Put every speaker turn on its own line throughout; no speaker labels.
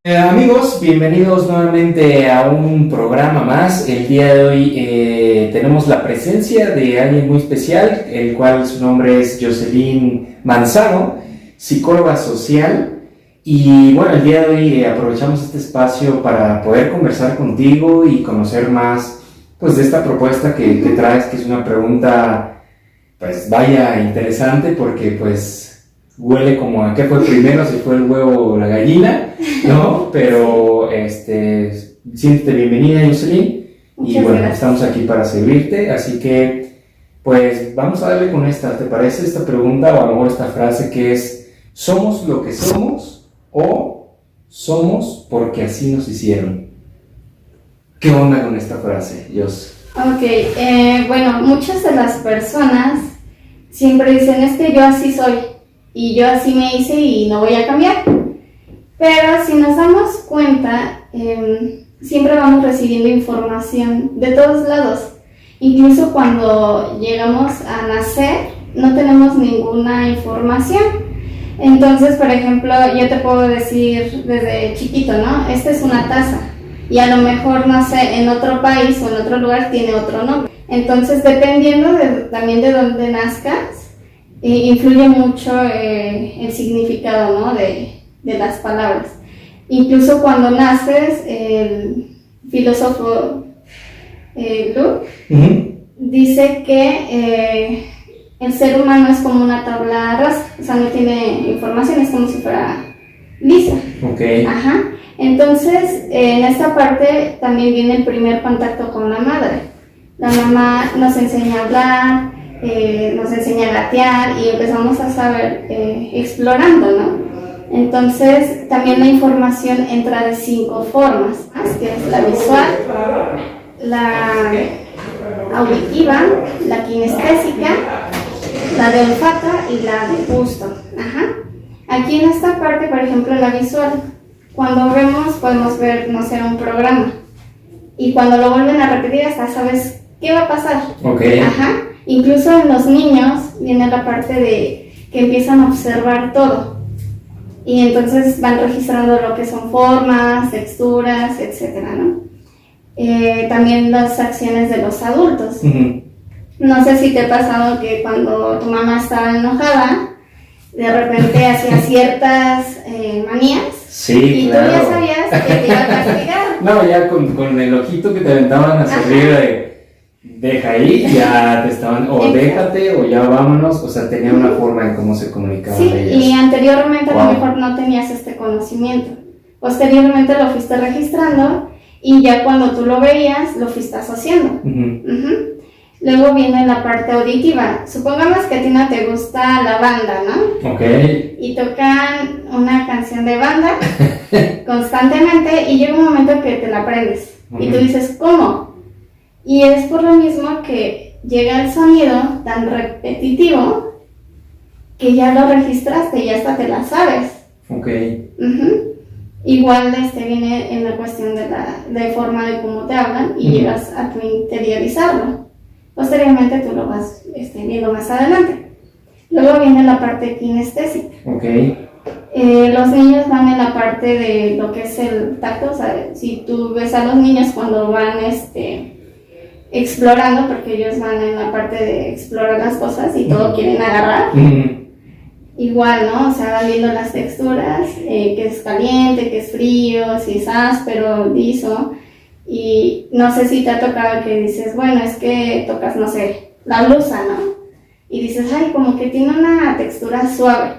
Amigos, bienvenidos nuevamente a un programa más. El día de hoy tenemos la presencia de alguien muy especial, el cual su nombre es Jocelyn Manzano, psicóloga social. Y bueno, el día de hoy aprovechamos este espacio para poder conversar contigo y conocer más pues, de esta propuesta que traes, que es una pregunta, pues vaya, interesante porque pues huele como a qué fue primero, si fue el huevo o la gallina, ¿no? Pero siéntete bienvenida, Jocelyn, y bueno,
gracias.
estamos aquí para servirte, así que pues vamos a darle con esta. ¿Te parece esta pregunta o a lo mejor esta frase que es: ¿somos lo que somos o somos porque así nos hicieron? ¿Qué onda con esta frase, Jos?
Ok, bueno, muchas de las personas siempre dicen, es que yo así soy y yo así me hice y no voy a cambiar. Pero si nos damos cuenta, siempre vamos recibiendo información de todos lados. Incluso cuando llegamos a nacer, no tenemos ninguna información. Entonces, por ejemplo, yo te puedo decir desde chiquito, ¿no? Esta es una taza. Y a lo mejor, no sé, en otro país o en otro lugar tiene otro nombre. Entonces, dependiendo también de dónde nazcas, influye mucho el significado, ¿no? de las palabras. Incluso cuando naces, el filósofo Luke dice que el ser humano es como una tabla rasa, o sea, no tiene información, es como si fuera lisa.
Okay.
Ajá. Entonces, en esta parte también viene el primer contacto con la madre. La mamá nos enseña a hablar, nos enseña a gatear y empezamos a saber explorando, ¿no? Entonces, también la información entra de 5 formas, que es la visual, la auditiva, la kinestésica, la de olfato y la de gusto. Ajá. Aquí en esta parte, por ejemplo, la visual, cuando vemos, podemos ver, no sé, un programa. Y cuando lo vuelven a repetir, hasta sabes qué va a pasar.
Okay.
Ajá. Incluso en los niños viene la parte de que empiezan a observar todo. Y entonces van registrando lo que son formas, texturas, etcétera, ¿no? También las acciones de los adultos. No sé si te ha pasado que cuando tu mamá estaba enojada, de repente hacía ciertas manías.
Sí,
y
claro.
Tú ya sabías que te iba a castigar.
No, ya con el ojito que te aventaban hacia arriba de deja ahí, ya te estaban, o déjate, o ya vámonos, o sea, tenía una forma en cómo se comunicaban
Sí,
ellas.
y anteriormente a lo mejor no tenías este conocimiento. Posteriormente lo fuiste registrando y ya cuando tú lo veías, lo fuiste asociando. Luego viene la parte auditiva. Supongamos que a ti no te gusta la banda, ¿no?
Ok.
Y tocan una canción de banda constantemente y llega un momento que te la aprendes. Y tú dices, ¿cómo? Y es por lo mismo que llega el sonido tan repetitivo que ya lo registraste y hasta te la sabes.
Ok.
Igual viene en la cuestión de forma de cómo te hablan y llegas a tu interiorizarlo. Posteriormente tú lo vas viendo más adelante. Luego viene la parte kinestésica.
Okay.
Los niños van en la parte de lo que es el tacto. O sea, si tú ves a los niños cuando van explorando, porque ellos van en la parte de explorar las cosas y todo quieren agarrar. Igual, ¿no? O sea, van viendo las texturas, que es caliente, que es frío, si es áspero, liso. Y no sé si te ha tocado que dices, bueno, es que tocas, no sé, la blusa, ¿no? Y dices, ay, como que tiene una textura suave.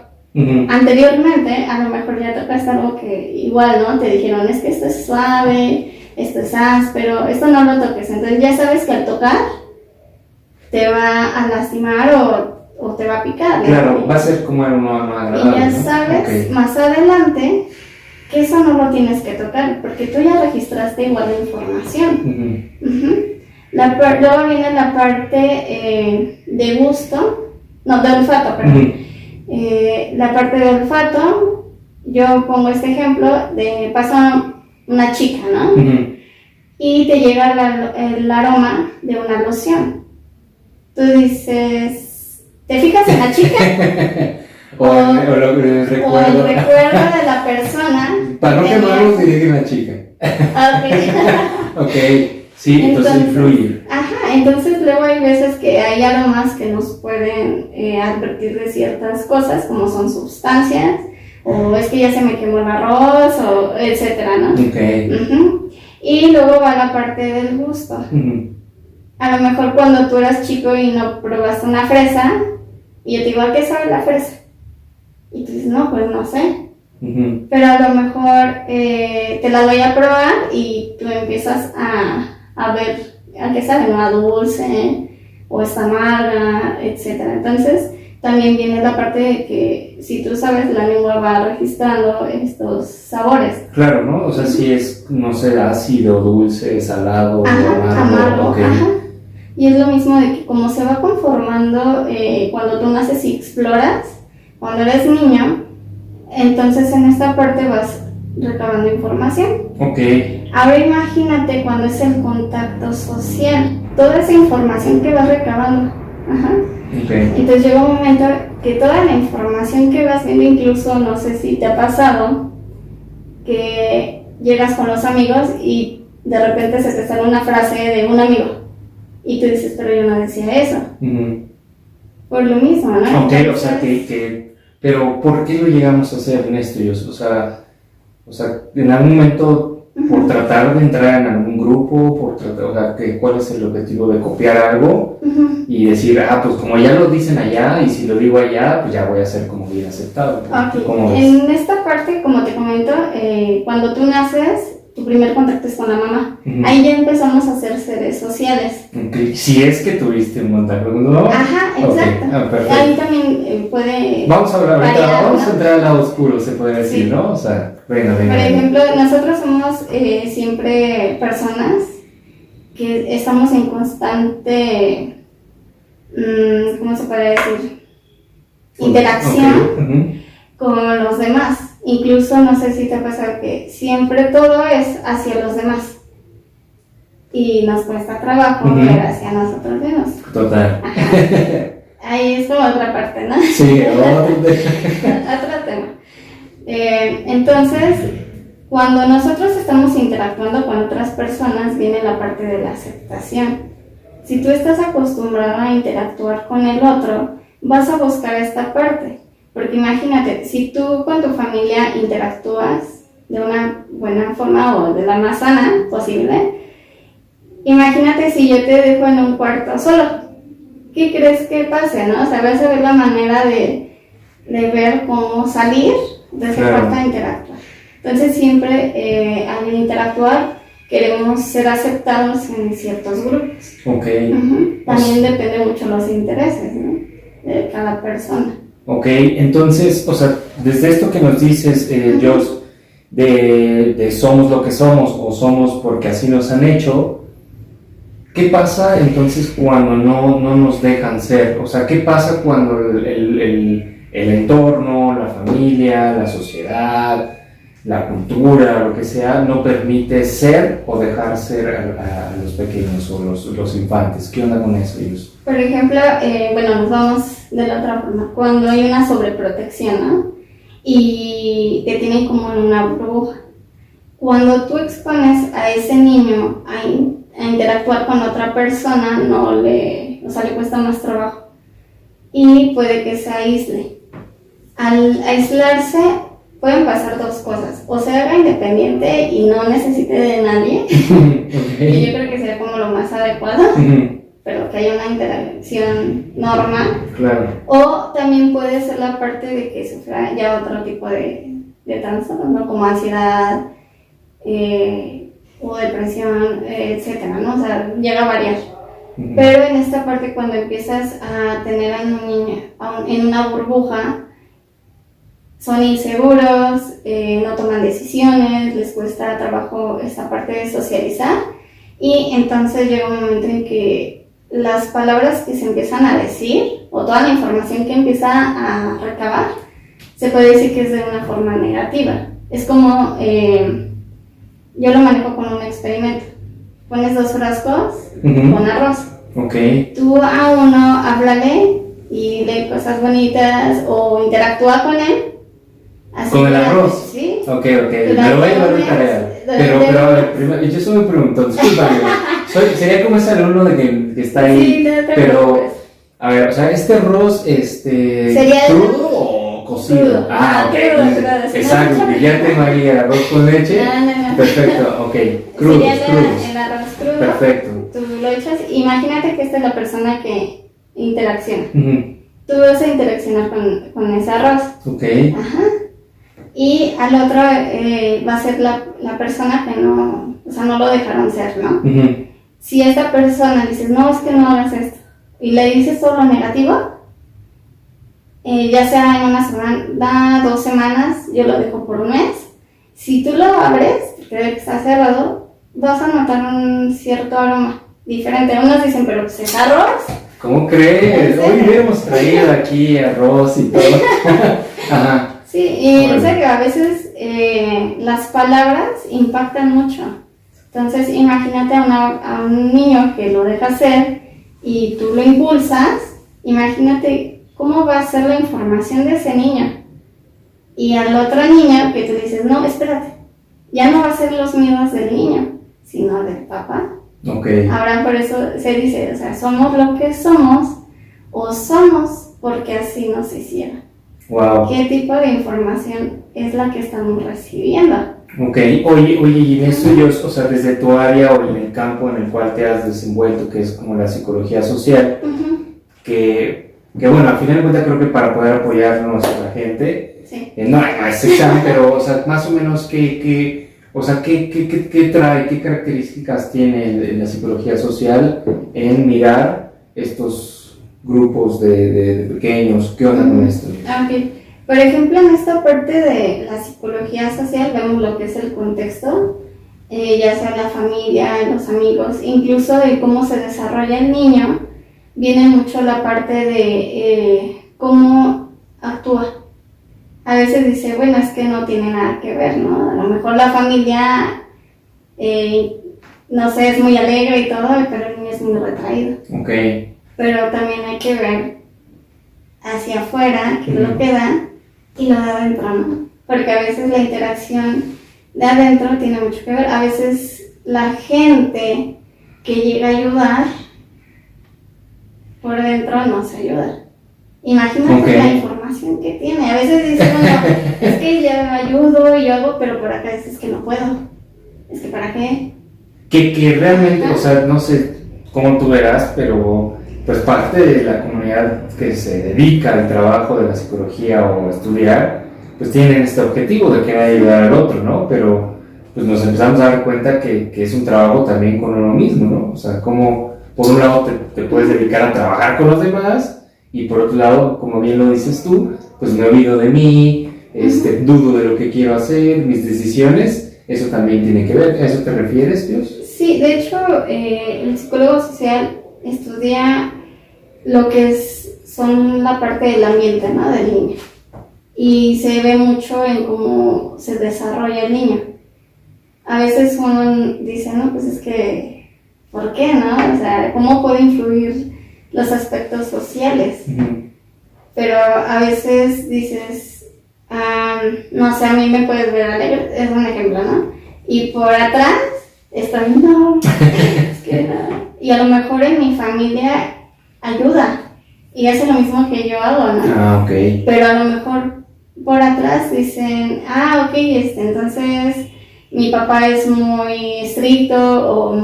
Anteriormente, a lo mejor ya tocaste algo que igual, ¿no? Te dijeron, es que esto es suave, esto es áspero, esto no lo toques. Entonces ya sabes que al tocar te va a lastimar o te va a picar, ¿no?
Claro, va a ser como algo no agradable.
Y ya sabes, más adelante, que eso no lo tienes que tocar, porque tú ya registraste igual la información. Luego viene la parte de gusto, no, de olfato, perdón. La parte de olfato, yo pongo este ejemplo, pasa una chica, ¿no? Y te llega el aroma de una loción. Tú dices, ¿te fijas en la chica?
el recuerdo.
O el recuerdo de la persona.
Para no quemarnos, diré que una chica.
Ok.
Ok, sí, entonces influye.
Ajá, entonces luego hay veces que hay aromas que nos pueden advertir de ciertas cosas, como son sustancias, o es que ya se me quemó el arroz, o etcétera, ¿no?
Ok.
Y luego va la parte del gusto. A lo mejor cuando tú eras chico y no probaste una fresa, y yo te digo, ¿a qué sabe la fresa? Y tú dices, no, pues no sé. Pero a lo mejor te la voy a probar y tú empiezas a ver a qué sabe, ¿no? A dulce, o está amarga, etcétera. Entonces, también viene la parte de que si tú sabes, la lengua va registrando estos sabores.
Claro, ¿no? O sea, si es, no sé, ácido, dulce, salado,
amargo.
Okay.
Ajá. Y es lo mismo de que como se va conformando cuando tú naces y exploras, cuando eres niño, entonces en esta parte vas recabando información.
Ok.
Ahora imagínate cuando es el contacto social, toda esa información que vas recabando. Ajá.
Okay.
Entonces llega un momento que toda la información que vas viendo, incluso no sé si te ha pasado, que llegas con los amigos y de repente se te sale una frase de un amigo y tú dices, pero yo no decía eso. Por lo mismo, ¿no?
Ok, o sea, pero ¿por qué lo llegamos a hacer, Ernesto? O sea, en algún momento, por tratar de entrar en algún grupo, o sea, ¿cuál es el objetivo de copiar algo y decir, pues como ya lo dicen allá y si lo digo allá, pues ya voy a ser como bien aceptado?
Okay. En esta parte, como te comento, cuando tú naces, tu primer contacto es con la mamá. Ahí ya empezamos a ser seres sociales.
Okay. Si es que tuviste un contacto, ¿no?
Ajá, exacto.
Okay.
Ahí también puede...
Vamos a hablar ahorita,
variar,
vamos
¿no?
a entrar al lado oscuro, se puede decir, ¿no? O sea, venga.
Por ejemplo, nosotros somos siempre personas que estamos en constante, ¿cómo se puede decir? Interacción con los demás. Incluso, no sé si te ha pasado que siempre todo es hacia los demás. Y nos cuesta trabajo ver hacia nosotros mismos.
Total.
Ajá. Ahí es como otra parte, ¿no?
Sí,
otro tema. Entonces, cuando nosotros estamos interactuando con otras personas, viene la parte de la aceptación. Si tú estás acostumbrado a interactuar con el otro, vas a buscar esta parte. Porque imagínate, si tú con tu familia interactúas de una buena forma o de la más sana posible, imagínate si yo te dejo en un cuarto solo. ¿Qué crees que pase, no? O sea, vas a ver la manera de ver cómo salir de ese cuarto a interactuar. Entonces siempre al interactuar queremos ser aceptados en ciertos grupos.
Okay.
También depende mucho los intereses, ¿no? De cada persona.
Ok, entonces, o sea, desde esto que nos dices, Jos, de somos lo que somos o somos porque así nos han hecho, ¿qué pasa entonces cuando no nos dejan ser? O sea, ¿qué pasa cuando el entorno, la familia, la sociedad, la cultura, lo que sea, no permite ser o dejar ser a los pequeños o los infantes? ¿Qué onda con eso, Jos?
Por ejemplo, bueno, nos vamos de la otra forma. Cuando hay una sobreprotección, ¿no? Y te tienen como en una burbuja. Cuando tú expones a ese niño a interactuar con otra persona, le cuesta más trabajo. Y puede que se aísle. Al aislarse, pueden pasar dos cosas. O se haga independiente y no necesite de nadie. Okay. Y yo creo que sería como lo más adecuado. Pero que haya una interacción normal.
Claro. O
también puede ser la parte de que sufra ya otro tipo de trastornos, ¿no? Como ansiedad o depresión, etcétera, ¿no? O sea, llega a variar. Pero en esta parte, cuando empiezas a tener a un niño en una burbuja, son inseguros, no toman decisiones, les cuesta trabajo esta parte de socializar, y entonces llega un momento en que las palabras que se empiezan a decir o toda la información que empieza a recabar se puede decir que es de una forma negativa. Es como, yo lo manejo con un experimento. Pones 2 frascos con arroz.
Okay.
Tú a uno háblale y lee cosas bonitas o interactúa con él. Así
¿Con el arroz?
Sí.
Ok, me lo voy a llevar de tarea. Pero a ver, primero, yo solo me pregunto, discúlpame, sería como ese alumno de que está ahí,
Sí, no te
pero,
preocupes.
a ver, o sea, ¿este arroz,
¿Sería
crudo o cocido?
Crudo.
Ah, ok,
Crudo, sí,
exacto,
no,
que ya tengo ahí el arroz con leche,
No.
perfecto, ok, crudos,
Sería
crudos,
el arroz crudo.
perfecto.
Tú lo echas, imagínate que esta es la persona que interacciona.
Ujú.
Tú vas a interaccionar con ese arroz.
Ok,
Ajá. Y al otro va a ser la persona que no, o sea, no lo dejaron ser, ¿no?
ujú.
Si esta persona dices, no, es que no hagas esto, y le dices todo lo negativo, ya sea en una semana, 2 semanas, yo lo dejo por un mes. Si tú lo abres, porque ve que está cerrado, vas a notar un cierto aroma diferente. Unos dicen, pero pues es arroz.
¿Cómo crees? Hoy hubiéramos traído aquí arroz y todo. Ajá.
Sí, y en serio, a veces las palabras impactan mucho. Entonces, imagínate a un niño que lo deja hacer y tú lo impulsas, imagínate cómo va a ser la información de ese niño. Y al otro niño que tú dices, no, espérate, ya no va a ser los miedos del niño, sino del papá.
Ok.
Ahora por eso se dice, o sea, somos lo que somos o somos porque así nos hicieron.
Wow.
¿Qué tipo de información es la que estamos recibiendo?
Ok, oye, y en eso yo, o sea, desde tu área o en el campo en el cual te has desenvuelto, que es como la psicología social, que bueno, al final de cuentas creo que para poder apoyarnos a la gente,
Sí.
no es examen, pero, o sea, más o menos, ¿qué trae, qué características tiene la psicología social en mirar estos grupos de pequeños? ¿Qué onda con esto?
Ok. Por ejemplo, en esta parte de la psicología social vemos lo que es el contexto, ya sea la familia, los amigos, incluso de cómo se desarrolla el niño, viene mucho la parte de cómo actúa. A veces dice, bueno, es que no tiene nada que ver, ¿no? A lo mejor la familia, no sé, es muy alegre y todo, pero el niño es muy retraído.
Ok.
Pero también hay que ver hacia afuera, qué es lo que da, y lo de adentro, ¿no? Porque a veces la interacción de adentro tiene mucho que ver. A veces la gente que llega a ayudar, por dentro no se ayuda. Imagínate la información que tiene. A veces dice uno, es que ya me ayudo y yo hago, pero por acá es que no puedo. Es que ¿para qué?
Que realmente, o sea, no sé cómo tú verás, pero pues parte de la comunidad que se dedica al trabajo de la psicología o a estudiar, pues tienen este objetivo de querer ayudar al otro, ¿no? Pero pues nos empezamos a dar cuenta que es un trabajo también con uno mismo, ¿no? O sea, como por un lado te puedes dedicar a trabajar con los demás y por otro lado, como bien lo dices tú, pues me olvido de mí, dudo de lo que quiero hacer, mis decisiones, eso también tiene que ver. ¿A eso te refieres, Dios?
Sí, de hecho, el psicólogo social estudia lo que son la parte del ambiente, ¿no? Del niño. Y se ve mucho en cómo se desarrolla el niño. A veces uno dice, no, pues es que, ¿por qué, no? O sea, ¿cómo puede influir los aspectos sociales? Pero a veces dices, no sé, a mí me puedes ver alegre, es un ejemplo, ¿no? Y por atrás estoy, no, es que no. Y a lo mejor en mi familia ayuda y hace lo mismo que yo hago, ¿no?
Ah, ok.
Pero a lo mejor por atrás dicen, ok, entonces mi papá es muy estricto o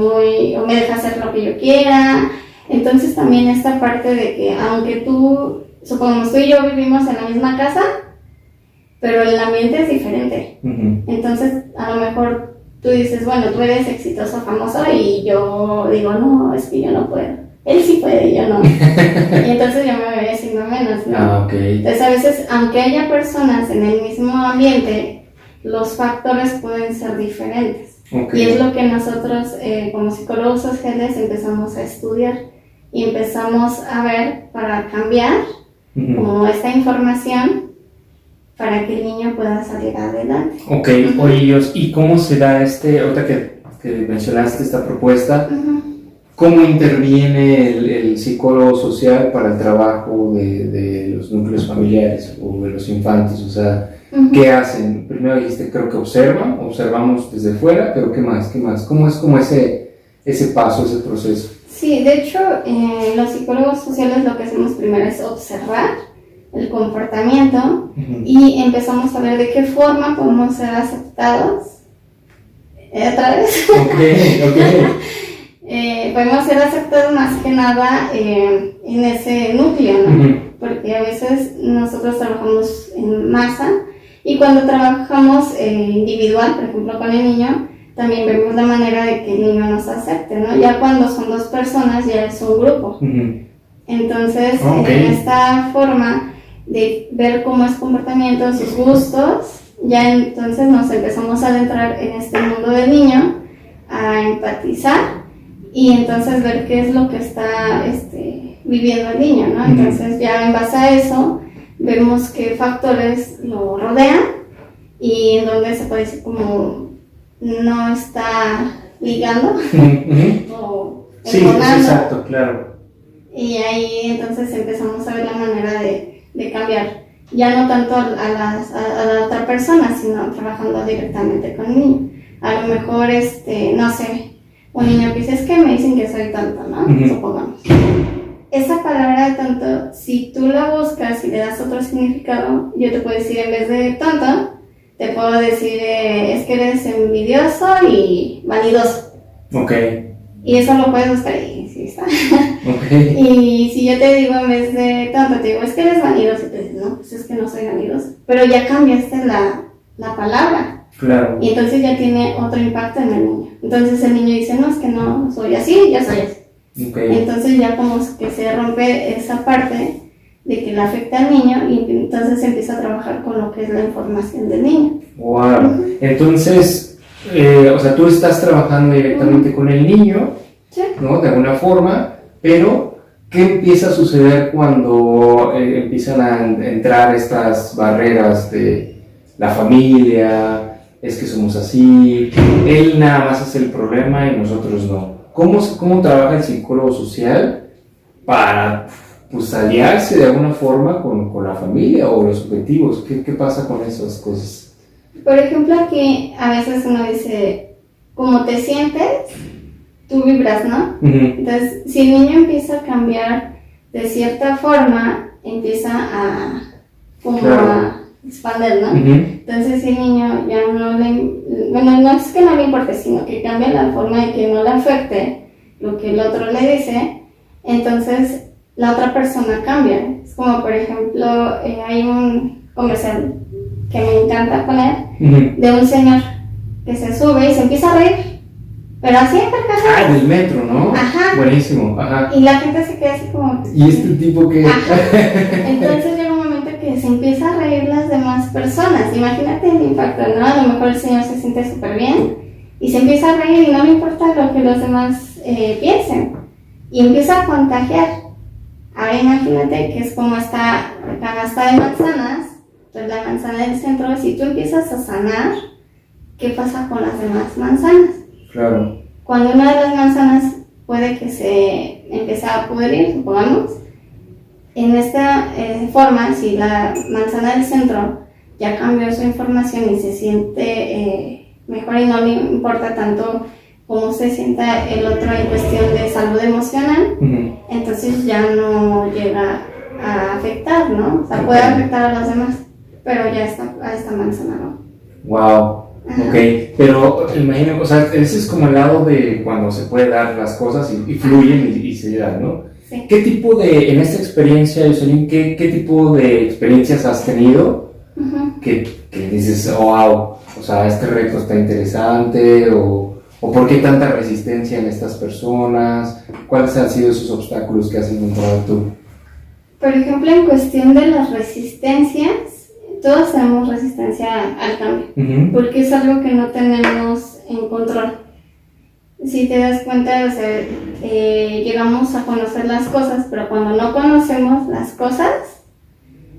me deja hacer lo que yo quiera. Entonces también esta parte de que aunque tú, supongamos tú y yo vivimos en la misma casa, pero el ambiente es diferente. Entonces a lo mejor tú dices, bueno, tú eres exitoso, famoso, y yo digo, no, es que yo no puedo. Él sí puede y yo no. Y entonces yo me voy haciendo menos, ¿no?
Ah, ok.
Entonces a veces, aunque haya personas en el mismo ambiente, los factores pueden ser diferentes.
Okay.
Y es lo que nosotros como psicólogos sociales empezamos a estudiar y empezamos a ver para cambiar como esta información para que el niño pueda salir adelante.
Ok, oye, ¿y cómo se da ahorita que mencionaste esta propuesta? ¿Cómo interviene el psicólogo social para el trabajo de los núcleos familiares o de los infantes? O sea, ¿qué hacen? Primero dijiste, creo que observamos desde fuera, pero ¿qué más? ¿Cómo es como ese paso, ese proceso?
Sí, de hecho, los psicólogos sociales lo que hacemos primero es observar el comportamiento y empezamos a ver de qué forma podemos ser aceptados. ¿Otra vez?
Ok.
Podemos ser aceptados más que nada en ese núcleo, ¿no? Porque a veces nosotros trabajamos en masa y cuando trabajamos individual, por ejemplo con el niño, también vemos la manera de que el niño nos acepte, ¿no? Ya cuando son dos personas ya es un grupo. Entonces, en esta forma de ver cómo es comportamiento, sus gustos, ya entonces nos empezamos a adentrar en este mundo del niño, a empatizar y entonces ver qué es lo que está viviendo el niño, ¿no? Entonces ya en base a eso vemos qué factores lo rodean y en donde se puede decir como no está ligando o
sí, exacto, claro.
Y ahí entonces empezamos a ver la manera de cambiar, ya no tanto a la otra persona, sino trabajando directamente con el niño. A lo mejor, no sé, un niño que dice, es que me dicen que soy tonto, ¿no? Supongamos. Esa palabra de tonto, si tú la buscas y le das otro significado, yo te puedo decir, en vez de tonto, te puedo decir, es que eres envidioso y vanidoso.
Ok.
Y eso lo puedes buscar y sí está.
Okay.
Y si yo te digo en vez de tonto, te digo, es que eres vanidoso, y te dices, no, pues es que no soy vanidoso. Pero ya cambiaste la palabra.
Claro.
Y entonces ya tiene otro impacto en el niño. Entonces el niño dice, no, es que no soy así, ya soy así.
Okay.
Entonces ya como que se rompe esa parte de que le afecta al niño y entonces empieza a trabajar con lo que es la información del niño.
Wow. Entonces, o sea, tú estás trabajando directamente con el niño,
sí,
¿no? De alguna forma, pero ¿qué empieza a suceder cuando empiezan a entrar estas barreras de la familia? Es que somos así, él nada más es el problema y nosotros no. ¿Cómo trabaja el psicólogo social para pues aliarse de alguna forma con la familia o los objetivos? ¿Qué pasa con esas cosas?
Por ejemplo, aquí a veces uno dice, ¿cómo te sientes? Tú vibras, ¿no? Entonces, si el niño empieza a cambiar de cierta forma, empieza a expandir, ¿no? Entonces, si el niño ya no es que no le importe, sino que cambia la forma de que no le afecte lo que el otro le dice, entonces la otra persona cambia. Es como, por ejemplo, hay un comercial que me encanta poner, de un señor que se sube y se empieza a reír, pero así en carcajadas.
Ah, del metro, ¿no?
Ajá.
Buenísimo, ajá.
Y la gente se queda así como...
¿Y este tipo qué?
Ajá. Entonces llega un momento que se empieza a reír las demás personas. Imagínate el impacto, ¿no? A lo mejor el señor se siente súper bien y se empieza a reír y no le importa lo que los demás piensen. Y empieza a contagiar. Ahora imagínate que es como esta canasta de manzanas, pues la manzana del centro, si tú empiezas a sanar, ¿qué pasa con las demás manzanas?
Claro.
Cuando una de las manzanas puede que se empiece a pudrir, supongamos, en esta forma, si la manzana del centro ya cambió su información y se siente mejor y no le importa tanto cómo se sienta el otro en cuestión de salud emocional, entonces ya no llega a afectar, ¿no? O sea, puede afectar a los demás, pero ya a esta manzana no.
Wow. Ok, pero imagino, o sea, ese es como el lado de cuando se puede dar las cosas y fluyen y se dan, ¿no?
Sí.
¿Qué tipo en esta experiencia, Jocelyn, qué tipo de experiencias has tenido que dices, oh, wow, o sea, este reto está interesante, o por qué tanta resistencia en estas personas? ¿Cuáles han sido esos obstáculos que has encontrado tú?
Por ejemplo, en cuestión de las resistencias, todos tenemos resistencia al cambio, porque es algo que no tenemos en control. Si te das cuenta, o sea, llegamos a conocer las cosas, pero cuando no conocemos las cosas,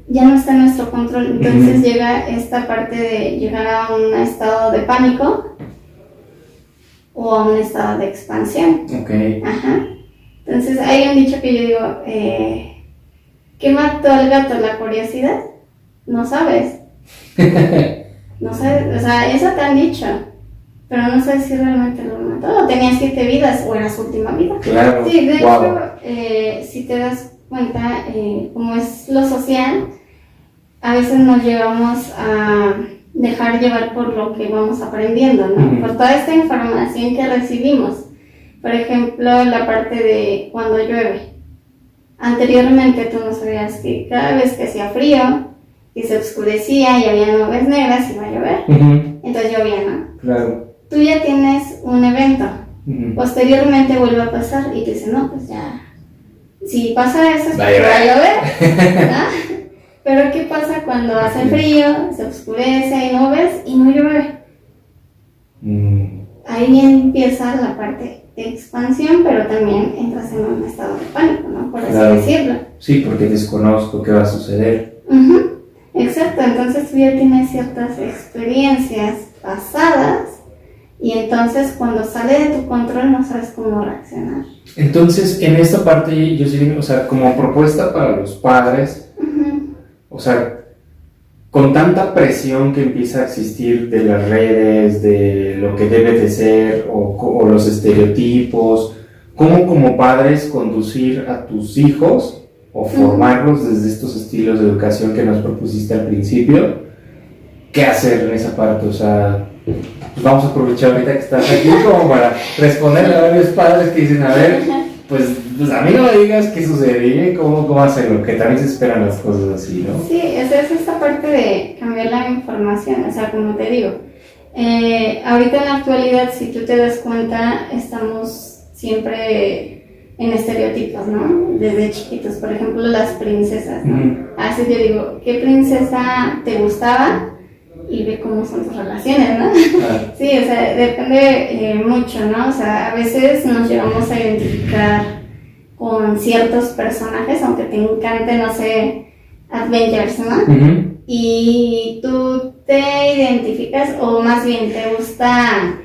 ya no está en nuestro control. Entonces llega esta parte de llegar a un estado de pánico o a un estado de expansión.
Ok.
Ajá. Entonces hay un dicho que yo digo, ¿qué mató al gato? ¿La curiosidad? No sabes. No sabes, o sea, eso te han dicho, pero no sabes si realmente lo mató, o tenía 7 vidas, o era su última vida.
Claro.
Sí, de
Wow.
hecho, si te das cuenta, como es lo social, a veces nos llevamos a dejar llevar por lo que vamos aprendiendo, ¿no?
Ujú.
Por toda esta información que recibimos. Por ejemplo, la parte de cuando llueve. Anteriormente tú no sabías que cada vez que hacía frío, que se oscurecía y había nubes negras, iba a llover.
Ujú.
Entonces llovía, ¿no?
Claro.
Tú ya tienes un evento.
Ujú.
Posteriormente vuelve a pasar y te dicen, no, pues ya, si pasa eso es
Va a
porque va a
llover.
llover, ¿no? Pero ¿qué pasa cuando hace frío, se oscurece, hay nubes y no llueve? Ahí empieza la parte de expansión, pero también entras en un estado de pánico, ¿no? Por así
Claro.
decirlo.
Sí, porque desconozco qué va a suceder.
Ujú. Exacto, entonces tú ya tienes ciertas experiencias pasadas y entonces cuando sale de tu control no sabes cómo reaccionar.
Entonces, en esta parte, yo sí, o sea, como propuesta para los padres,
Ujú.
o sea, con tanta presión que empieza a existir de las redes, de lo que debe de ser, o los estereotipos, ¿cómo como padres conducir a tus hijos o formarlos desde estos estilos de educación que nos propusiste al principio? ¿Qué hacer en esa parte? O sea, pues vamos a aprovechar ahorita que estás aquí como para responderle a varios padres que dicen, a ver, pues a mí no me digas qué sucede, ¿eh? ¿Cómo hacerlo? Que también se esperan las cosas así, ¿no?
Sí, esa es esta parte de cambiar la información, o sea, como te digo, ahorita en la actualidad, si tú te das cuenta, estamos siempre en estereotipos, ¿no? Desde chiquitos, por ejemplo, las princesas, ¿no?
Ujú.
A veces yo digo, ¿qué princesa te gustaba? Y ve cómo son tus relaciones, ¿no?
Ah,
Sí, o sea, depende mucho, ¿no? O sea, a veces nos llevamos a identificar con ciertos personajes, aunque te encante, no sé, Avengers, ¿no?
ujú.
Y tú te identificas, o más bien te gusta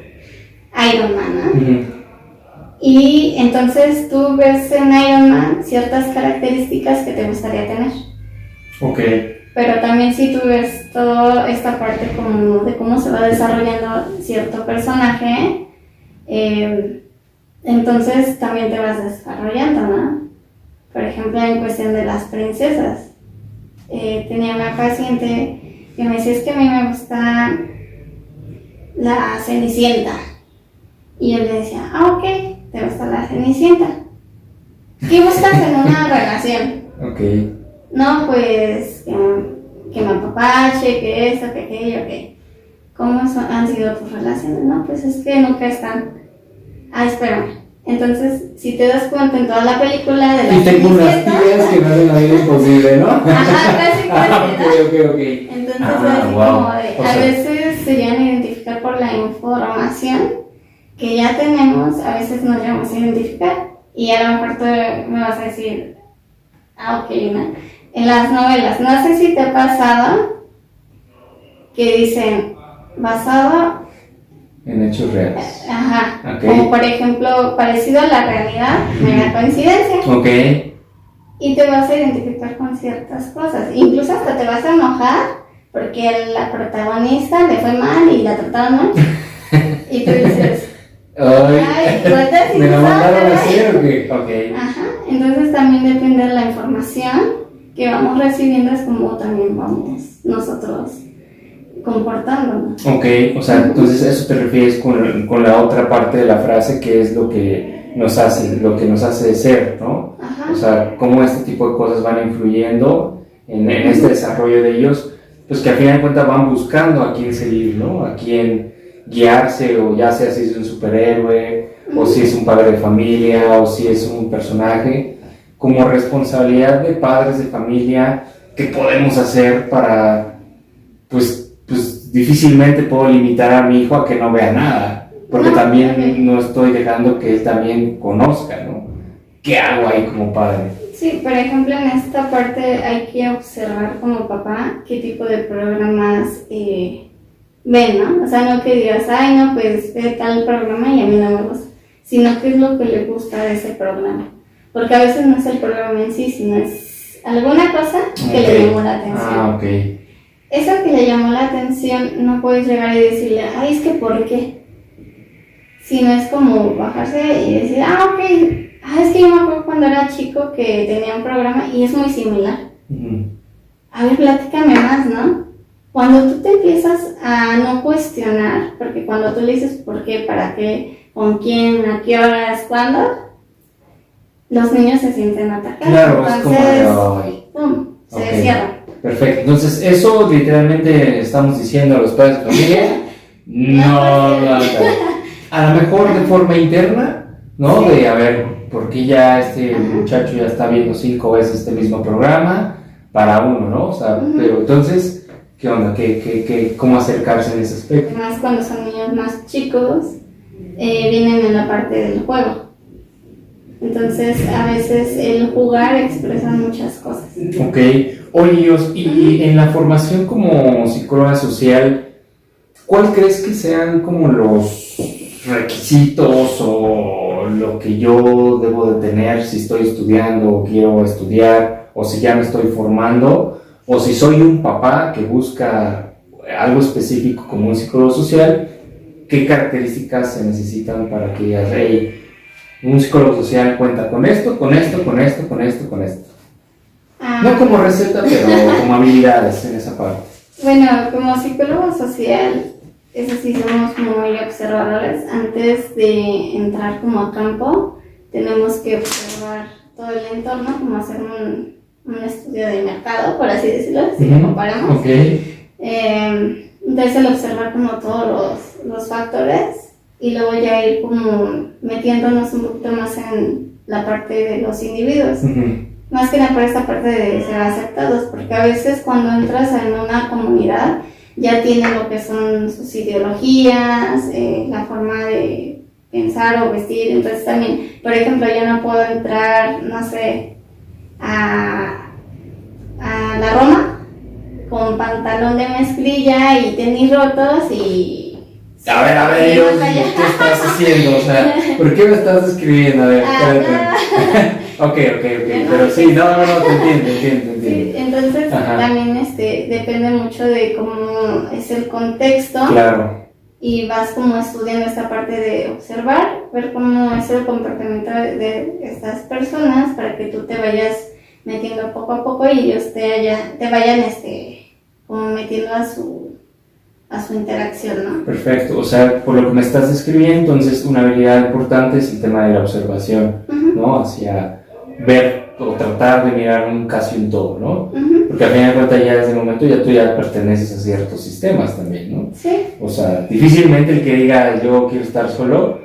Iron Man, ¿no?
Ujú.
Y entonces tú ves en Iron Man ciertas características que te gustaría tener.
Ok.
Pero también si tú ves toda esta parte como de cómo se va desarrollando cierto personaje, entonces también te vas desarrollando, ¿no? Por ejemplo, en cuestión de las princesas. Tenía una paciente que me decía, es que a mí me gusta la Cenicienta. Y yo le decía, ok, te gusta la Cenicienta. ¿Qué buscas en una relación?
Ok.
No, pues que me apapache, que esto, que aquello, que... ¿Cómo han sido tus relaciones? No, pues es que nunca están... Ah, espérame. Entonces, si te das cuenta en toda la película de la
Y tengo unas
Cenicienta...
tías que me hacen la vida imposible, ¿no?
Ajá, casi, ¿no?
Ok.
Entonces,
Ah,
así
wow.
como de...
O
A
sea-
veces se llegan a identificar por la información que ya tenemos, a veces nos llegamos a identificar. Y a lo mejor tú me vas a decir... Ah, ok, ¿no? En las novelas, no sé si te ha pasado que dicen basado,
En hechos reales.
ajá,
Ok.
como por ejemplo parecido a la realidad, mera coincidencia,
Ok.
y te vas a identificar con ciertas cosas, incluso hasta te vas a enojar porque la protagonista le fue mal y la trataron mal, y tú dices, ay, ¿cuántas
¿me la mandaron a
cosas,
hacer o qué? Ok.
Ajá, entonces también depende de la información que vamos recibiendo, es como también vamos nosotros comportándonos.
Ok, o sea, entonces eso te refieres con la otra parte de la frase que es lo que nos hace ser, ¿no?
Ajá.
O sea, cómo este tipo de cosas van influyendo en este desarrollo de ellos, pues que al final de cuentas van buscando a quién seguir, ¿no? A quién guiarse, o ya sea si es un superhéroe, o si es un padre de familia, o si es un personaje, como responsabilidad de padres de familia, ¿qué podemos hacer para, pues difícilmente puedo limitar a mi hijo a que no vea nada, porque
No,
también
ok.
no estoy dejando que él también conozca, ¿no? ¿Qué hago ahí como padre?
Sí, por ejemplo, en esta parte hay que observar como papá qué tipo de programas ven, ¿no? O sea, no que digas, ay, no, pues ve tal programa y a mí no me gusta, sino qué es lo que le gusta de ese programa. Porque a veces no es el programa en sí, sino es alguna cosa que le llamó la atención.
Ah, ok.
Eso que le llamó la atención, no puedes llegar y decirle, ay, es que ¿por qué? Sino es como bajarse y decir, ok, es que yo me acuerdo cuando era chico que tenía un programa y es muy similar. A ver, platícame más, ¿no? Cuando tú te empiezas a no cuestionar, porque cuando tú le dices por qué, para qué, con quién, a qué horas, cuándo, los niños se sienten atacados.
Claro,
entonces,
es como de,
¡pum!, se
Ok.
cierran.
Perfecto. Entonces, eso literalmente estamos diciendo a los padres de familia. No. A lo mejor de forma interna, ¿no?
Sí.
De a ver, ¿por qué ya este muchacho ya está viendo 5 veces este mismo programa? Para uno, ¿no? O sea, pero entonces, ¿qué onda? ¿Cómo acercarse en ese aspecto?
Además, cuando son niños más chicos, vienen en la parte del juego. Entonces, a veces el jugar expresa muchas cosas.
Ok. Oye, y en la formación como psicóloga social, ¿cuál crees que sean como los requisitos o lo que yo debo de tener si estoy estudiando o quiero estudiar o si ya me estoy formando o si soy un papá que busca algo específico como un psicólogo social? ¿Qué características se necesitan para que digas, hey, un psicólogo social cuenta con esto, con esto, con esto, con esto, con esto? No como receta, pero como habilidades en esa parte.
Bueno, como psicólogo social, eso sí somos muy observadores. Antes de entrar como a campo, tenemos que observar todo el entorno, como hacer un estudio de mercado, por así decirlo, si lo comparamos.
Okay.
Entonces, el observar como todos los factores y luego ya ir como metiéndonos un poquito más en la parte de los individuos. Más que nada por esta parte de ser aceptados, porque a veces cuando entras en una comunidad ya tienen lo que son sus ideologías, la forma de pensar o vestir. Entonces también, por ejemplo, yo no puedo entrar, no sé, a la Roma con pantalón de mezclilla y tenis rotos y...
A ver, Dios, ¿qué estás haciendo? O sea, ¿por qué me estás escribiendo? A ver, espérate. Ok, pero sí, no, te entiendo.
Sí, entonces también depende mucho de cómo es el contexto.
Claro.
Y vas como estudiando esta parte de observar, ver cómo es el comportamiento de estas personas para que tú te vayas metiendo poco a poco y ellos te vayan como metiendo a su interacción, ¿no?
Perfecto, o sea, por lo que me estás describiendo, entonces una habilidad importante es el tema de la observación, ¿no? Hacia ver o tratar de mirar casi un todo, ¿no? Porque al final de cuentas ya desde el momento ya tú ya perteneces a ciertos sistemas también, ¿no?
Sí.
O sea, difícilmente el que diga yo quiero estar solo,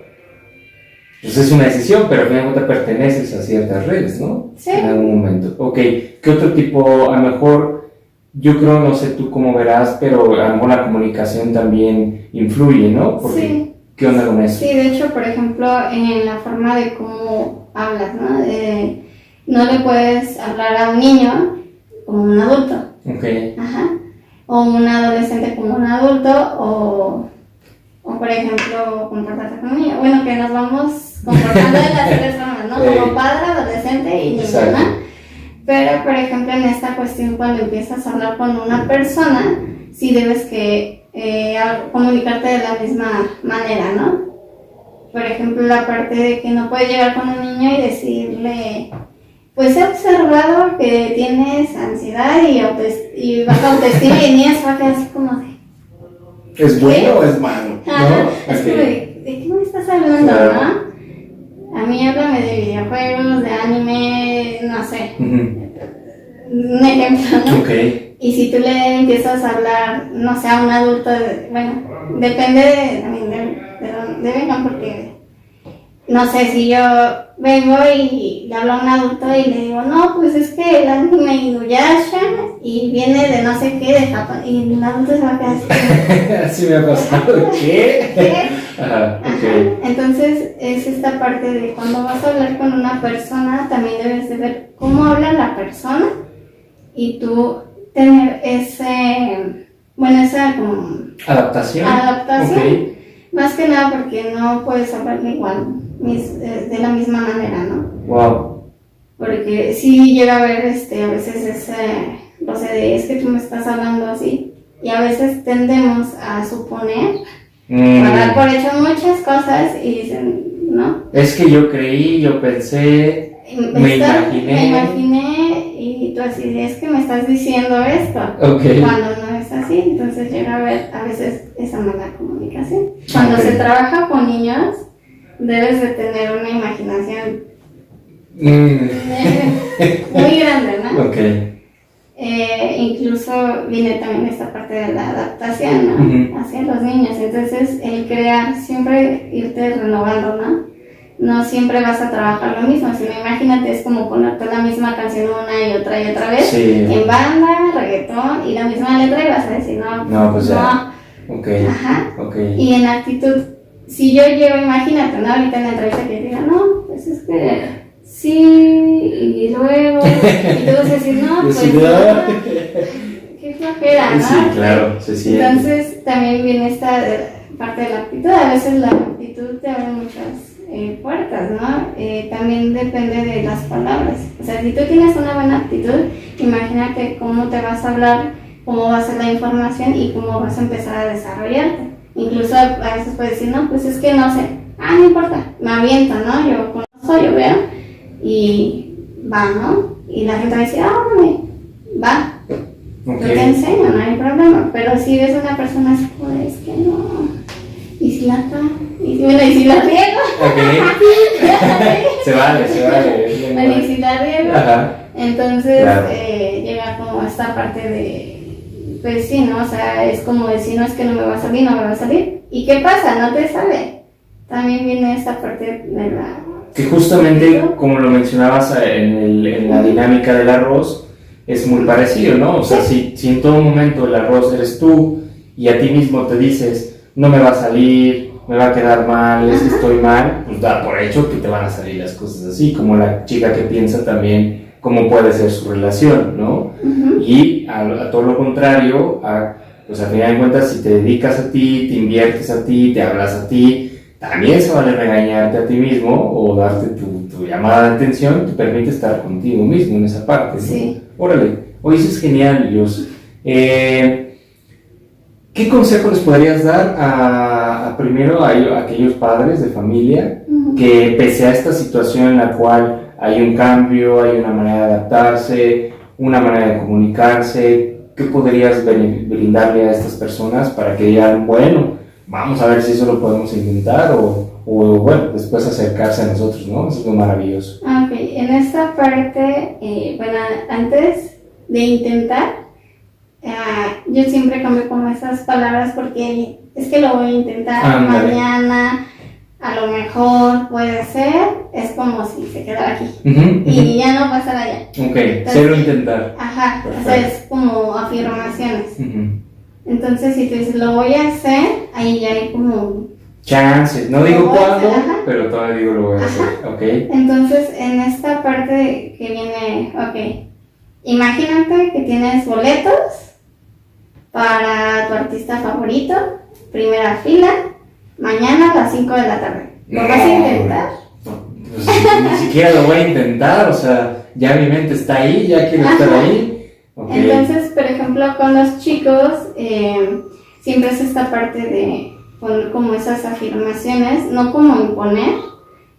pues es una decisión, pero al final de cuentas perteneces a ciertas redes, ¿no?
Sí.
En algún momento. Ok, ¿qué otro tipo, a lo mejor, yo creo, no sé tú cómo verás, pero a lo mejor la comunicación también influye, ¿no? Porque,
sí.
¿Qué onda con eso?
Sí, de hecho, por ejemplo, en la forma de cómo hablas, ¿no? No le puedes hablar a un niño como un adulto.
Ok.
O un adolescente como un adulto, o por ejemplo, comportarse como un niño. Bueno, que nos vamos comportando de las tres formas, ¿no? Como padre, adolescente y niño, ¿no? Pero, por ejemplo, en esta cuestión, cuando empiezas a hablar con una persona, sí debes que comunicarte de la misma manera, ¿no? Por ejemplo, la parte de que no puedes llegar con un niño y decirle, pues he observado que tienes ansiedad y baja autoestima y el niño se va a quedar así como de...
¿Es bueno o es malo? ¿No?
Es como ¿de qué me estás hablando, no? A mí háblame de videojuegos, de anime, no sé. Un ejemplo, ¿no?
Okay.
Y si tú le empiezas a hablar, no sé, a un adulto, bueno, depende también de dónde vengan, porque, no sé, si yo vengo y le hablo a un adulto y le digo, no, pues es que el anime Inuyasha y viene de no sé qué, de Japón, y el adulto se va a quedar así.
Así me ha pasado. ¿Qué? Okay.
Entonces, es esta parte de cuando vas a hablar con una persona, también debes de ver cómo habla la persona y tú tener bueno, esa como
¿Adaptación?
adaptación,
Ok.
más que nada porque no puedes hablar igual, de la misma manera, ¿no?
Wow.
Porque sí llega a haber a veces ese roce de es que tú me estás hablando así, y a veces tendemos a suponer, a dar por hecho muchas cosas y dicen, ¿no?
Es que yo creí, yo pensé, me
imaginé y tú así, es que me estás diciendo esto,
Ok.
cuando no es así, entonces llega a haber a veces esa mala comunicación. Cuando
Ok.
se trabaja con niños, debes de tener una imaginación
Mm,
muy grande, ¿no?
ok.
Incluso viene también esta parte de la adaptación, ¿no?
Ujú.
Hacia los niños, entonces el crear, siempre irte renovando, ¿no? No siempre vas a trabajar lo mismo, sino imagínate, es como ponerte la misma canción una y otra vez,
Sí.
en banda, reggaetón, y la misma letra y vas a decir, no,
No, pues
no,
ya. Ok.
ajá.
Ok.
Y en actitud, si yo llego, imagínate, ¿no? Ahorita en la entrevista que diga, no, pues es que sí, y luego, y tú vas a decir, no, pues
Sí,
no,
¿no?
qué flojera, ¿no?
Sí, claro, se siente.
Entonces también viene esta parte de la actitud, a veces la actitud te abre muchas puertas, ¿no? También depende de las palabras, o sea, si tú tienes una buena actitud, imagínate cómo te vas a hablar, cómo va a ser la información y cómo vas a empezar a desarrollarte. Incluso a veces puedes decir, no, pues es que no sé, no importa, me aviento, ¿no? Yo conozco, yo veo y va, ¿no? Y la gente va a decir, órale, va,
Ok.
yo te enseño, no hay problema. Pero si ves una persona así, pues que no, y si la cago, y si la riego,
Ok. Se vale, se vale. es bien
bueno, y
bueno.
si la riego,
Ajá.
entonces
Claro.
llega como esta parte de, pues sí, ¿no? O sea, es como decir, no es que no me va a salir, no me va a salir. ¿Y qué pasa? No te sale. También viene esta parte de la...
Que justamente, como lo mencionabas en la dinámica del arroz, es muy parecido, ¿no? O sea, si en todo momento el arroz eres tú y a ti mismo te dices, no me va a salir, me va a quedar mal, es que estoy mal, pues da por hecho que te van a salir las cosas así, como la chica que piensa también cómo puede ser su relación, ¿no?
Ujú.
Y a todo lo contrario, pues al final de cuentas, si te dedicas a ti, te inviertes a ti, te hablas a ti, también se vale regañarte a ti mismo o darte tu llamada de atención, te permite estar contigo mismo en esa parte, ¿no?
Sí.
Órale, hoy eso es genial, Dios. ¿Qué consejo les podrías dar primero a aquellos padres de familia
Ujú.
que pese a esta situación en la cual hay un cambio, hay una manera de adaptarse, una manera de comunicarse, qué podrías brindarle a estas personas para que digan, bueno, vamos a ver si eso lo podemos intentar o bueno, después acercarse a nosotros, ¿no? Eso es lo maravilloso.
Ok, en esta parte, bueno, antes de intentar, yo siempre cambio como esas palabras porque es que lo voy a intentar
Ándale.
mañana, a lo mejor puede ser, es como si se quedara aquí
Ujú,
y ya no pasara allá.
Ok, cero intentar.
Ajá, o sea, es como afirmaciones.
Ujú.
Entonces, si tú dices, lo voy a hacer, ahí ya hay como...
Chances, no digo
Lo voy a
cuándo,
hacer, ajá.
pero todavía digo lo voy a hacer, ¿ok?
Entonces, en esta parte que viene, ok, imagínate que tienes boletos para tu artista favorito, primera fila, mañana a las 5 de la tarde. ¿Lo vas a intentar?
Pues, ni siquiera lo voy a intentar, o sea, ya mi mente está ahí, ya quiero estar ahí. Ok.
Entonces, por ejemplo, con los chicos, siempre es esta parte de poner como esas afirmaciones, no como imponer,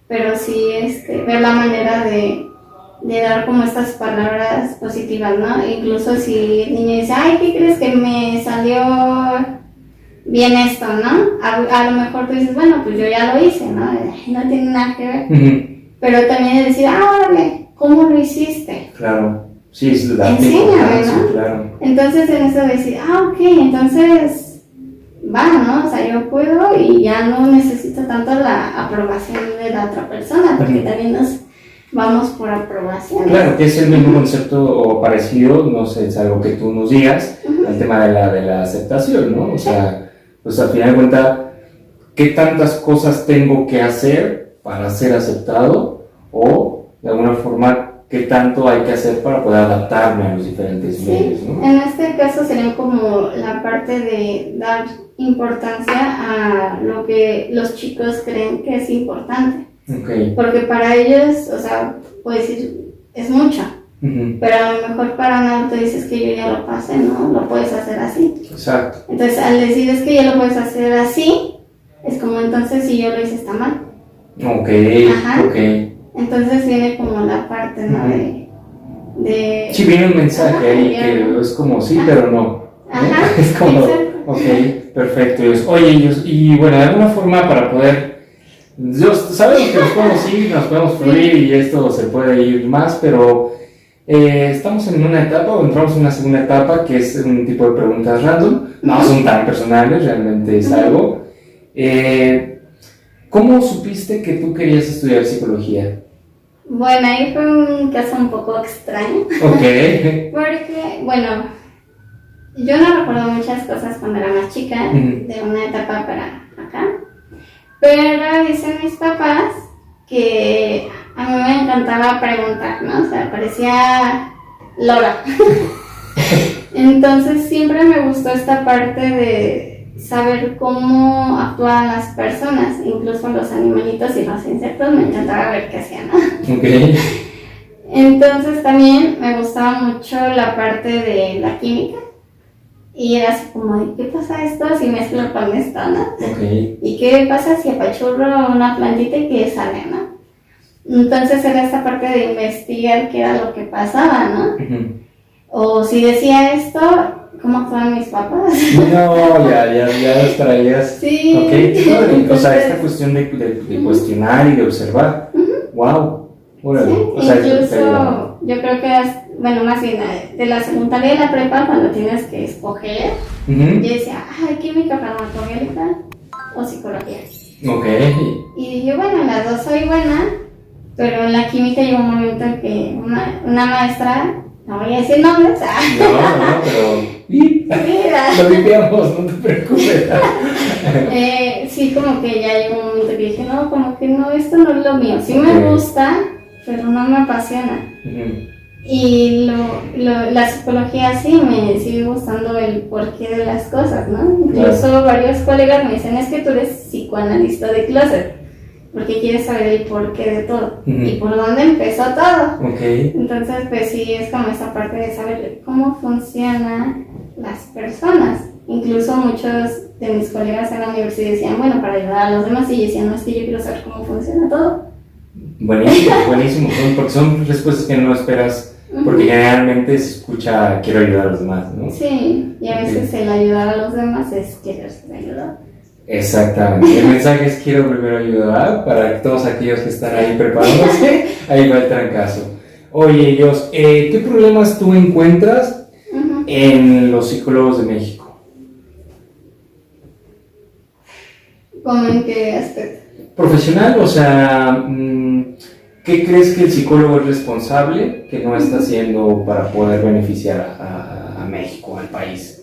pero sí ver la manera de dar como estas palabras positivas, ¿no? Incluso si el niño dice, ay, ¿qué crees que me salió bien esto, ¿no? A lo mejor tú dices, bueno, pues yo ya lo hice, ¿no? No tiene nada que ver.
Ujú.
Pero también es decir, órale, ¿cómo lo hiciste?
Claro, sí, es la
Enséñame,
importancia,
¿no?
claro.
Entonces en eso decir, ok, entonces va, ¿no? O sea, yo puedo y ya no necesito tanto la aprobación de la otra persona, porque
Ujú.
también nos vamos por aprobación.
Claro, que es el mismo concepto o parecido, no sé, es algo que tú nos digas, al tema de la aceptación, ¿no? O sea, pues al final de cuentas, ¿qué tantas cosas tengo que hacer para ser aceptado? O, de alguna forma, ¿qué tanto hay que hacer para poder adaptarme a los diferentes medios, ¿no?
En este caso sería como la parte de dar importancia a lo que los chicos creen que es importante.
Okay.
Porque para ellos, o sea, puedes decir, es mucho. Pero a lo mejor para un adulto dices que yo ya lo pasé, ¿no? Lo puedes hacer así.
Exacto.
Entonces, al decir es que ya lo puedes hacer así, es como entonces si yo lo hice está mal.
Ok,
Ajá.
ok.
Entonces viene como la parte, ¿no? de
Sí, viene un mensaje
ajá,
ahí que es como sí, pero no.
Ajá,
Es como,
exacto.
ok, perfecto. Oye, y bueno, de alguna forma para poder, sabemos que nos podemos ir, nos podemos fluir y esto se puede ir más, pero estamos en una etapa o entramos en una segunda etapa que es un tipo de preguntas random, no son tan personales, realmente es algo. ¿Cómo supiste que tú querías estudiar psicología?
Bueno, ahí fue un caso un poco extraño.
Ok.
Porque, bueno, yo no recuerdo muchas cosas cuando era más chica, de una etapa para acá. Pero dicen mis papás que a mí me encantaba preguntar, ¿no? O sea, parecía lora. Entonces siempre me gustó esta parte de saber cómo actuaban las personas, incluso los animalitos y los insectos, me encantaba ver qué hacían, ¿no?
Ok.
Entonces también me gustaba mucho la parte de la química. Y era así como, ¿qué pasa esto si mezclo con esto, no?
Okay.
¿Y qué pasa si apachurro una plantita y qué sale, no? Entonces era esta parte de investigar qué era lo que pasaba, ¿no? O si decía esto, ¿cómo actuaban mis papás?
No, ya los traías.
Sí.
Ok, entonces, o sea, esta cuestión de cuestionar y de observar. Wow. Órale.
Sí,
o sea,
incluso yo creo que, bueno, más bien de la secundaria y la prepa, cuando tienes que escoger, yo decía, química farmacológica o psicología.
Ok.
Y dije, bueno, en las dos soy buena, pero en la química llegó un momento en que una maestra, no voy a decir nombres,
no, pero lo limpiamos, no te preocupes.
Sí, como que ya llegó un momento que dije, no, como que no, esto no es lo mío, sí me gusta, pero no me apasiona. Y la psicología sí me sigue gustando el porqué de las cosas, ¿no? Incluso varios colegas me dicen, es que tú eres psicoanalista de closet, porque quieres saber el porqué de todo y por dónde empezó todo. Entonces, pues sí, es como esa parte de saber cómo funcionan las personas. Incluso muchos de mis colegas en la universidad decían, bueno, para ayudar a los demás, y decían, no, es que yo quiero saber cómo funciona todo.
Buenísimo, porque son respuestas que no esperas, porque generalmente se escucha quiero ayudar a los demás, ¿no?
Sí, y a veces el ayudar a los demás es querer ser ayudado.
Exactamente, el mensaje es quiero primero ayudar para todos aquellos que están ahí preparándose, ahí va el trancazo. Oye, Dios, ¿qué problemas tú encuentras en los psicólogos de México?
¿Cómo en qué aspecto?
Profesional, o sea, ¿qué crees que el psicólogo es responsable que no está haciendo para poder beneficiar a México, al país?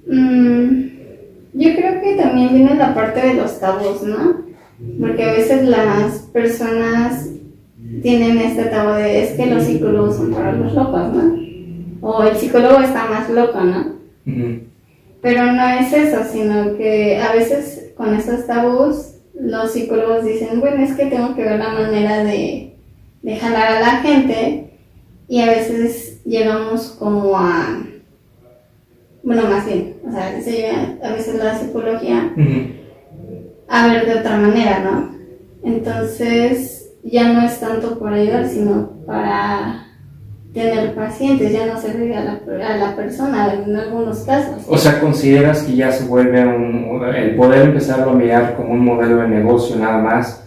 Yo creo que también viene la parte de los tabús, ¿no? Porque a veces las personas tienen este tabú de es que los psicólogos son para los locos, ¿no? O el psicólogo está más loco, ¿no? Pero no es eso, sino que a veces con esos tabús los psicólogos dicen, bueno, es que tengo que ver la manera de jalar a la gente, y a veces llegamos como a, bueno, más bien, o sea, se llega a veces la psicología a ver de otra manera, ¿no? Entonces ya no es tanto por ayudar, sino para tener pacientes, ya no se ve a la persona en algunos casos.
O sea, ¿consideras que ya se vuelve el poder empezarlo a mirar como un modelo de negocio nada más,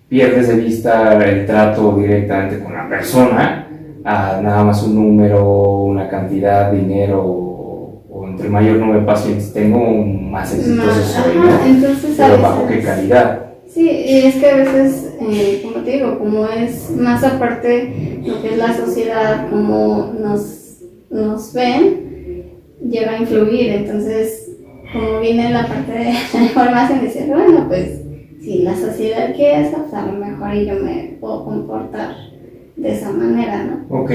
pierdes de vista el trato directamente con la persona, a nada más un número, una cantidad, dinero, o entre mayor número de pacientes tengo, más exitoso soy, ¿no?
Entonces,
pero bajo qué calidad?
Sí, y es que a veces, como te digo, como es más aparte lo que es la sociedad, como nos ven, llega a influir. Entonces, como viene la parte de la información, decir, bueno, pues si la sociedad quiere eso, pues a lo mejor yo me puedo comportar de esa manera, ¿no?
Ok.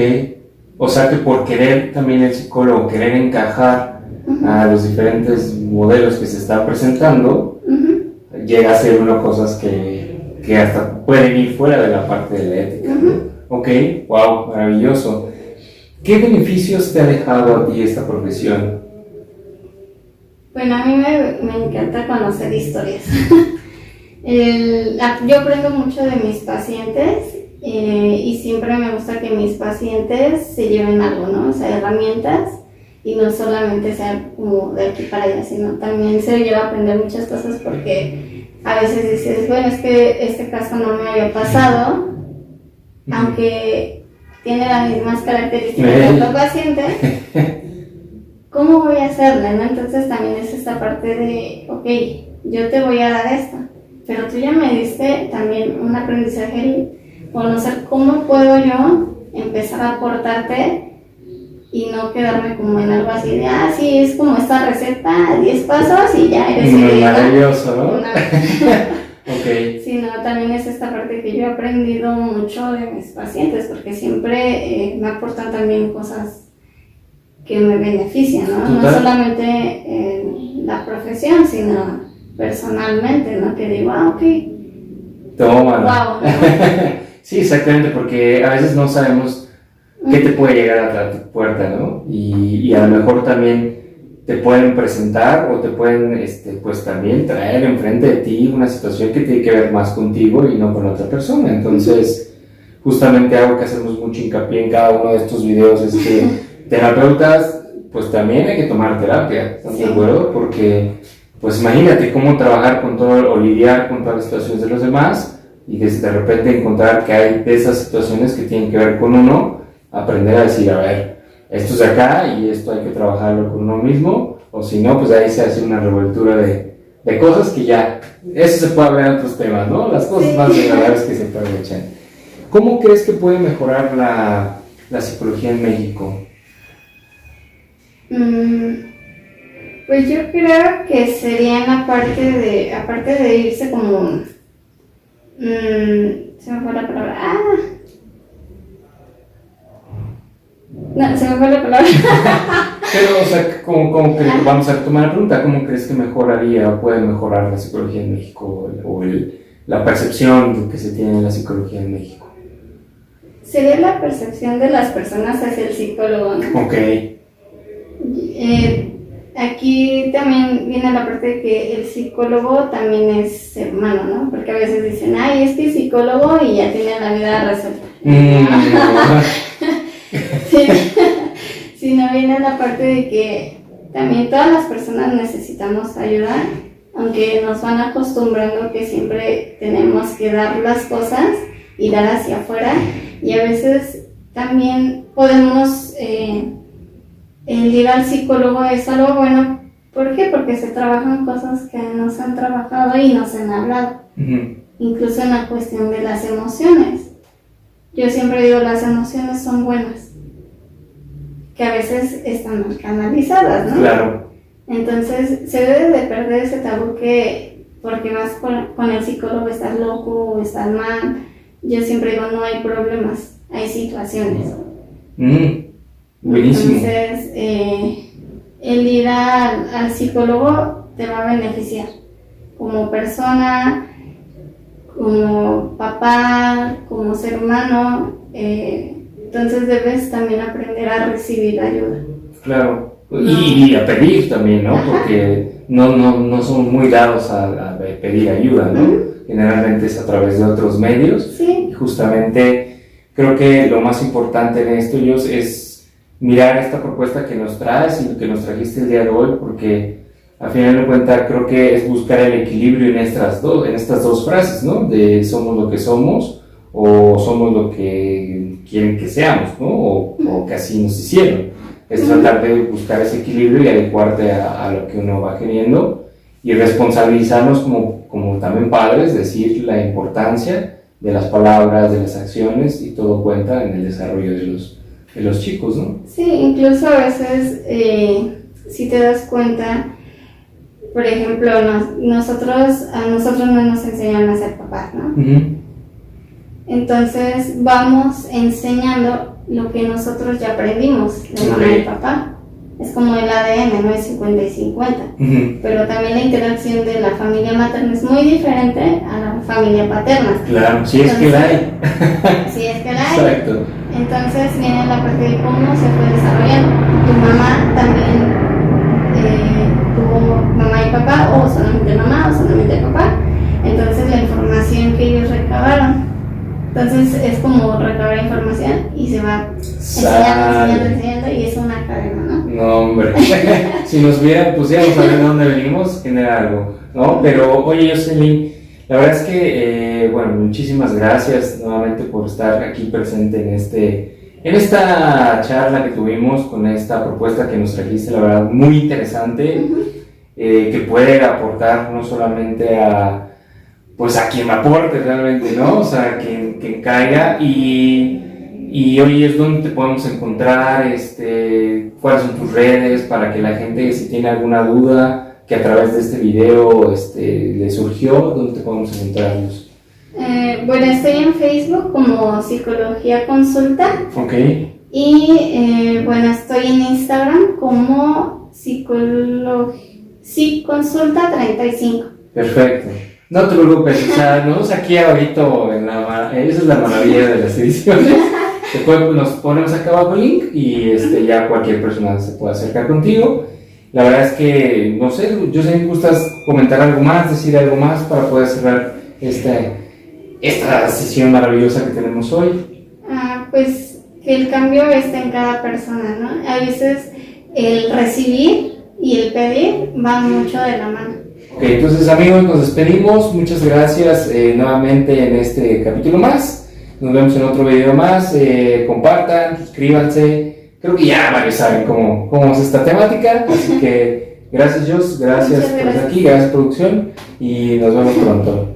O sea que por querer también el psicólogo, querer encajar a los diferentes modelos que se están presentando, llega a hacer unas cosas que hasta pueden ir fuera de la parte de la ética. Ok, wow, maravilloso. ¿Qué beneficios te ha dejado a ti esta profesión?
Bueno, a mí me encanta conocer historias. Yo aprendo mucho de mis pacientes y siempre me gusta que mis pacientes se lleven algo, ¿no? O sea, herramientas, y no solamente sea como de aquí para allá, sino también se lleva a aprender muchas cosas, porque a veces dices, bueno, es que este caso no me había pasado, aunque tiene las mismas características de otro paciente, ¿cómo voy a hacerle, no? Entonces también es esta parte de, ok, yo te voy a dar esto, pero tú ya me diste también un aprendizaje, conocer cómo puedo yo empezar a aportarte y no quedarme como en algo así de, sí, es como esta receta, 10 pasos y ya eres
maravilloso, ¿no? Okay.
Sí, no, también es esta parte que yo he aprendido mucho de mis pacientes, porque siempre me aportan también cosas que me benefician, ¿no? No solamente en la profesión, sino personalmente, ¿no? Que digo, ok.
Toma.
Wow.
Sí, exactamente, porque a veces no sabemos qué te puede llegar a tu puerta, ¿no? Y a lo mejor también te pueden presentar o te pueden pues también traer enfrente de ti una situación que tiene que ver más contigo y no con otra persona. Entonces, justamente algo que hacemos mucho hincapié en cada uno de estos videos es que terapeutas, pues también hay que tomar terapia, ¿estás de acuerdo? Porque, pues imagínate cómo trabajar con todo o lidiar con todas las situaciones de los demás y de repente encontrar que hay de esas situaciones que tienen que ver con uno, aprender a decir, a ver, esto es de acá y esto hay que trabajarlo con uno mismo, o si no, pues ahí se hace una revoltura de cosas que ya, eso se puede hablar en otros temas, ¿no? Las cosas más agradables que se aprovechan. ¿Cómo crees que puede mejorar la psicología en México?
Pues yo creo que sería en la parte aparte de irse como, se me fue la palabra, no, se me fue la palabra.
Pero, o sea, como que vamos a retomar la pregunta, ¿cómo crees que mejoraría o puede mejorar la psicología en México o la percepción que se tiene de la psicología en México?
Sería la percepción de las personas hacia el psicólogo, ¿no?
Ok.
Aquí también viene la parte de que el psicólogo también es hermano, ¿no? Porque a veces dicen, es que es psicólogo y ya tiene la vida resuelta. Si no viene la parte de que también todas las personas necesitamos ayuda, aunque nos van acostumbrando que siempre tenemos que dar las cosas y dar hacia afuera, y a veces también podemos el ir al psicólogo es algo bueno. ¿Por qué? Porque se trabajan cosas que no se han trabajado y no se han hablado. Incluso en la cuestión de las emociones. Yo siempre digo, las emociones son buenas, que a veces están mal canalizadas, ¿no?
Claro.
Entonces se debe de perder ese tabú que porque vas con el psicólogo estás loco o estás mal. Yo siempre digo, no hay problemas, hay situaciones.
Buenísimo.
Entonces, el ir al psicólogo te va a beneficiar como persona, como papá, como ser humano. Entonces debes también aprender a recibir ayuda.
Claro, y a pedir también, ¿no? Porque no somos muy dados a pedir ayuda, ¿no? Generalmente es a través de otros medios.
Sí.
Y justamente creo que lo más importante en esto, Jos, es mirar esta propuesta que nos traes y lo que nos trajiste el día de hoy, porque al final de cuentas creo que es buscar el equilibrio en estas dos frases, ¿no? De somos lo que somos o somos lo que quieren que seamos, ¿no? O que así nos hicieron. Es tratar de buscar ese equilibrio y adecuarte a lo que uno va queriendo y responsabilizarnos como también padres, decir la importancia de las palabras, de las acciones, y todo cuenta en el desarrollo de los chicos, ¿no?
Sí, incluso a veces, si te das cuenta, por ejemplo, a nosotros no nos enseñan a ser papás, ¿no? Entonces vamos enseñando lo que nosotros ya aprendimos de mamá
Ok.
y papá. Es como el ADN, no es 50 y 50.
Ujú.
Pero también la interacción de la familia materna es muy diferente a la familia paterna.
Claro, si es que la hay.
Si es que la hay.
Exacto.
Entonces viene la parte de cómo se fue desarrollando. Tu mamá también tuvo mamá y papá, o solamente mamá, o solamente papá. Entonces la información que ellos recabaron. Entonces es como recabar información y se va enseñando y es una cadena, ¿no?
No, hombre. Si nos vieran, pues ya saber de dónde venimos, genera algo, ¿no? Pero, oye, Jocelyn, la verdad es que, bueno, muchísimas gracias nuevamente por estar aquí presente en esta charla que tuvimos con esta propuesta que nos trajiste, la verdad, muy interesante, que puede aportar no solamente pues a quien aporte realmente, ¿no? O sea, quien caiga y hoy es donde te podemos encontrar, cuáles son tus redes para que la gente, si tiene alguna duda que a través de este video le surgió, ¿dónde te podemos encontrarlos?
Bueno, estoy en Facebook como Psicología Consulta.
Ok.
Y bueno, estoy en Instagram como Psiconsulta 35.
Perfecto. No te preocupes, o sea, nos aquí ahorita esa es la maravilla de las ediciones. Nos ponemos acá abajo el link y ya cualquier persona se puede acercar contigo. La verdad es que, no sé, yo sé que gustas comentar algo más, decir algo más para poder cerrar esta sesión maravillosa que tenemos hoy.
Pues que el cambio está en cada persona, ¿no? A veces el recibir y el pedir van mucho de la mano.
Ok, entonces amigos, nos despedimos. Muchas gracias nuevamente en este capítulo más. Nos vemos en otro video más. Compartan, suscríbanse. Creo que ya varios saben cómo es esta temática. Así que gracias, Jos. Gracias por estar aquí. Gracias, producción. Y nos vemos pronto.